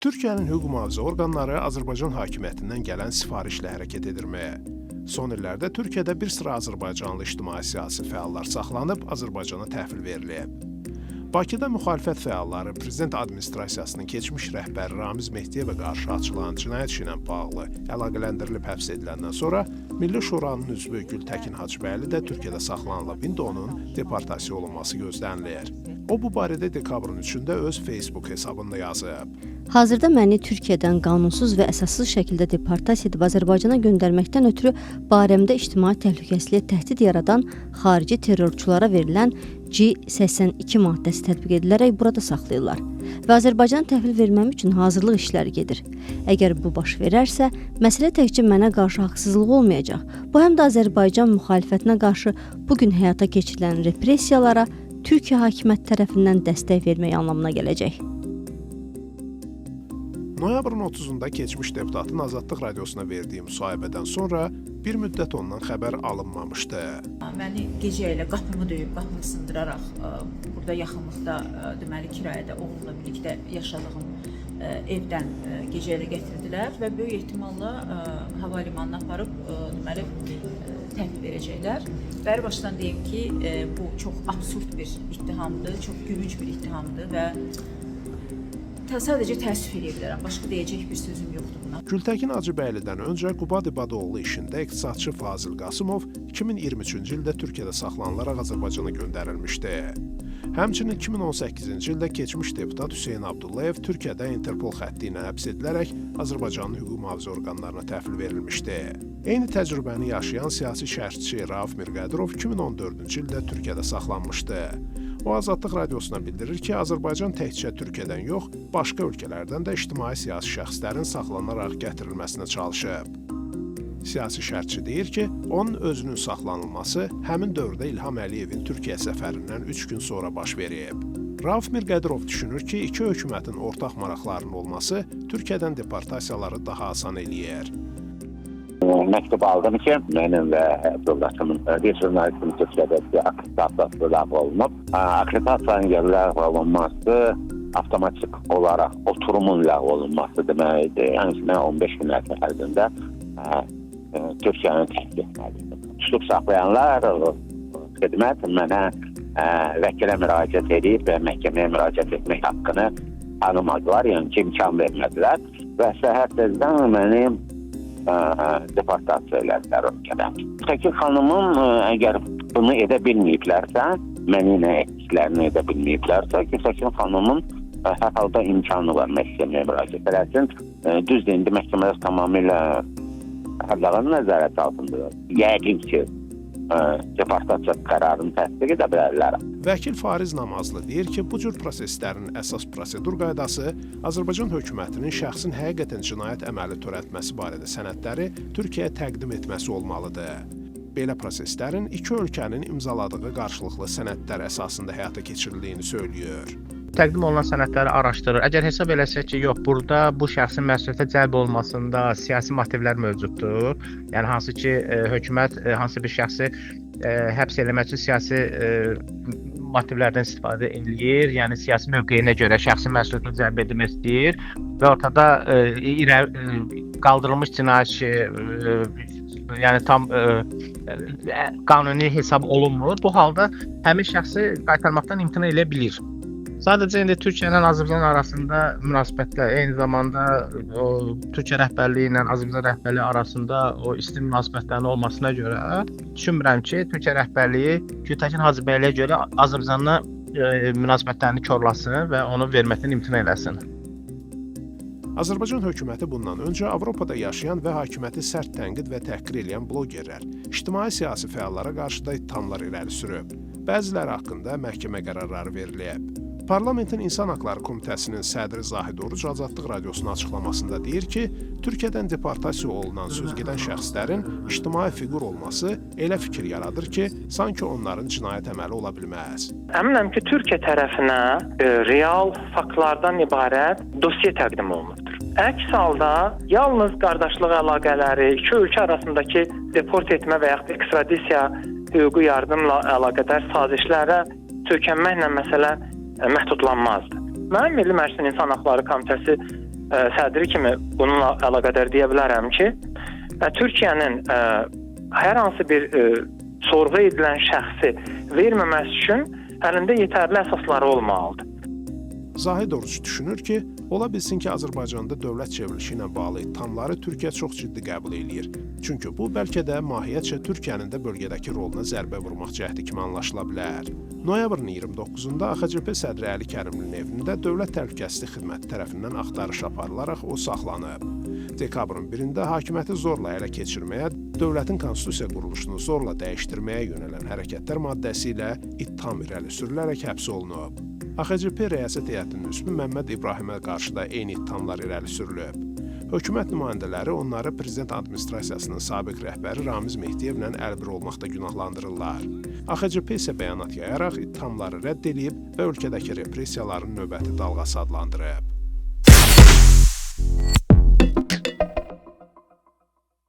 Türkiyənin hüquq-mühafizə orqanları Azərbaycan hakimiyyətindən gələn sifarişlə hərəkət edirməyə. Son illərdə Türkiyədə bir sıra azərbaycanlı ictimai-siyasi fəallar saxlanıb Azərbaycana təhvil verilib. Bakıda müxalifət fəalları Prezident Administrasiyasının keçmiş rəhbəri Ramiz Mehdiyevə qarşı açılan cinayət işi ilə bağlı əlaqələndirilib həbs ediləndən sonra Milli Şuranın üzvü Gültəkin Hacıbəyli də Türkiyədə saxlanılıb, indi onun deportasiya olunması gözlənilir. O, bu barədə dekabrın 3-də öz Facebook hesabında yazıb. Hazırda məni Türkiyədən qanunsuz və əsassız şəkildə deportasiya edib Azərbaycana göndərməkdən ötürü barəmdə ictimai təhlükəsizliyə təhdid yaradan xarici terrorçulara verilən C-82 maddəsi tətbiq edilərək burada saxlayırlar və Azərbaycana təhvil verməm üçün hazırlıq işləri gedir. Əgər bu baş verərsə, məsələ təkcə mənə qarşı haqsızlıq olmayacaq. Bu həm də Azərbaycan müxalifətinə qarşı bugün həyata keçirilən repressiyalara Türkiyə hakimiyyəti tərəfindən dəstək vermək anlamına gələcək. Noyabrın 30-da keçmiş deputatın Azadlıq Radiosuna verdiyi müsahibədən sonra bir müddət ondan xəbər alınmamışdı. Məni gecə ilə qapımı döyüb, qapımı sındıraraq burada yaxınlıqda deməli kirayədə oğlumla birlikdə yaşadığım evdən gecə ilə gətirdilər və böyük ehtimalla hava limanına aparıb deməli təhvil verəcəklər. Bəri başdan deyim ki, bu çox absurd bir ittihamdır, çox gülünc bir ittihamdır və sadəcə təəssüf edə bilərəm. Başqa deyəcək bir sözüm yoxdur buna. Gültəkin Hacıbəylidən öncə Qubad İbadoğlu işində iqtisadçı Fazil Qasımov 2023-cü ildə Türkiyədə saxlanılaraq Azərbaycana göndərilmişdi. Həmçinin 2018-ci ildə keçmiş deputat Hüseyn Abdullayev Türkiyədə Interpol xətti ilə həbs edilərək Azərbaycanın hüquq-mühafizə orqanlarına təhvil verilmişdi. Eyni təcrübəni yaşayan siyasi şərhçi Rauf Mirqədirov 2014-cü ildə Türkiyədə saxlanmışdı. O, Azadlıq Radiosuna bildirir ki, Azərbaycan təkcə Türkiyədən yox, başqa ölkələrdən də ictimai-siyasi şəxslərin saxlanaraq gətirilməsinə çalışıb. Siyasi şərhçi deyir ki, onun özünün saxlanılması həmin dövrdə İlham Əliyevin Türkiyə səfərindən 3 gün sonra baş verib. Rauf Mirqədirov düşünür ki, iki hökumətin ortaq maraqlarının olması Türkiyədən deportasiyaları daha asan eləyir. Məktub aldım ki, mənim və dövlətimin bir jurnalistin Türkiyədə akreditasiyası ləğv olunub. Akreditasiyanın ləğv olunması avtomatik olaraq oturumun ləğv olunması deməkdir. Yəni 15 gün ərzində Türkiyəni tərk etməlidir. Tutub saxlayanlar xidmət mənə vəkilə müraciət edib və məhkəməyə müraciət etmək haqqını tanımadılar, yəni ki, imkan vermədilər və səhər tezdən mənim deportasiya elədilər ölkədən. Təkin xanımın əgər bunu edə bilməyiblərsə, məni nə etdiklərini edə bilməyiblərsə, Təkin xanımın hər halda imkanı var məhkəməyə müraciət eləsin. Düzdür, indi məhkəmələr tamamilə hərlərin nəzarət altındadır. Yəqin ki, deportasiya qərarını təsdiq edə bilərlər. Vəkil Fariz Namazlı deyir ki, bu cür proseslərin əsas prosedur qaydası Azərbaycan hökumətinin şəxsin həqiqətən cinayət əməli törətməsi barədə sənədləri Türkiyəyə təqdim etməsi olmalıdır. Belə proseslərin iki ölkənin imzaladığı qarşılıqlı sənədlər əsasında həyata keçirildiyini söylüyor. Təqdim olunan sənədləri araşdırır. Əgər hesab eləsək ki, yox, burada bu şəxsin məsuliyyətə cəlb olmasında siyasi motivlər mövcuddur. Yəni hansı ki, hökumət hansı bir şəxsi həbs eləmək üçün siyasi motivlərdən istifadə edir. Yəni siyasi mövqeyinə görə şəxsin məsuliyyətini cəlb etmək istəyir və ortada qaldırılmış cinayət işi yəni tam qanuni hesab olunmur. Bu halda həmin şəxsi qaytarmaqdan imtina edə bilir. Sadəcə indi Türkiyə ilə Azərbaycan arasında münasibətlər, eyni zamanda Türkiyə rəhbərliyi ilə Azərbaycan rəhbərliyi arasında o isti münasibətlərin olmasına görə düşünmürəm ki, Türkiyə rəhbərliyi Gültəkin Hacıbəyliyə görə Azərbaycanla münasibətlərini korlasın və onu verməkdən imtina eləsin. Azərbaycan hökuməti bundan öncə Avropada yaşayan və hakimiyyəti sərt tənqid və təhqir edən blogerlər, ictimai-siyasi fəallara qarşı da ittihamlar irəli sürüb. Bəziləri haqqında məhkəmə qərarları verilib. Parlamentin İnsan Haqları Komitəsinin sədri Zahid Oruc Azadlıq Radiosuna açıqlamasında deyir ki, Türkiyədən deportasiya olunan sözgedən şəxslərin ictimai fiqur olması elə fikir yaradır ki, sanki onların cinayət əməli ola bilməz. Əminəm ki, Türkiyə tərəfinə real faktlardan ibarət dosya təqdim olunubdur. Əks halda yalnız qardaşlıq əlaqələri, iki ölkə arasındakı deport etmə və yaxud ekstradisiya hüquqi yardımla əlaqədar sazişlərə söykənməklə məsələ məhdudlanmazdı. Mənim Milli Məclisin İnsan Haqları Komitəsi sədri kimi bununla əlaqədar deyə bilərəm ki, Türkiyənin hər hansı bir sorğu edilən şəxsi verməməsi üçün əlində yetərli əsasları olmalıdır. Zahid Oruç düşünür ki, ola bilsin ki, Azərbaycanda dövlət çevrilişi ilə bağlı ittihamları Türkiyə çox ciddi qəbul eləyir. Çünki bu bəlkə də mahiyyətcə Türkiyənin də bölgədəki roluna zərbə vurmaq cəhdi kimi anlaşıla bilər. Noyabrın 29-da AXCP sədri Əli Kərimlinin evində Dövlət Təhlükəsizlik Xidməti tərəfindən axtarış aparılaraq o saxlanıb. Dekabrın 1-də hakimiyyəti zorla ələ keçirməyə, dövlətin konstitusiya quruluşunu zorla dəyişdirməyə yönələn hərəkətlər maddəsi ilə ittiham irəli sürülərək həbs olunub. AXCP rəyasət heyətinin üzvü Məmməd İbrahimə qarşı da eyni ittihamlar irəli sürülüb. Hökumət nümayəndələri onları prezident administrasiyasının sabiq rəhbəri Ramiz Mehdiyevlə əlbir olmaqda günahlandırırlar. AXCP isə bəyanat yayaraq ittihamları rədd edib və ölkədəki repressiyaların növbəti dalğası adlandırıb.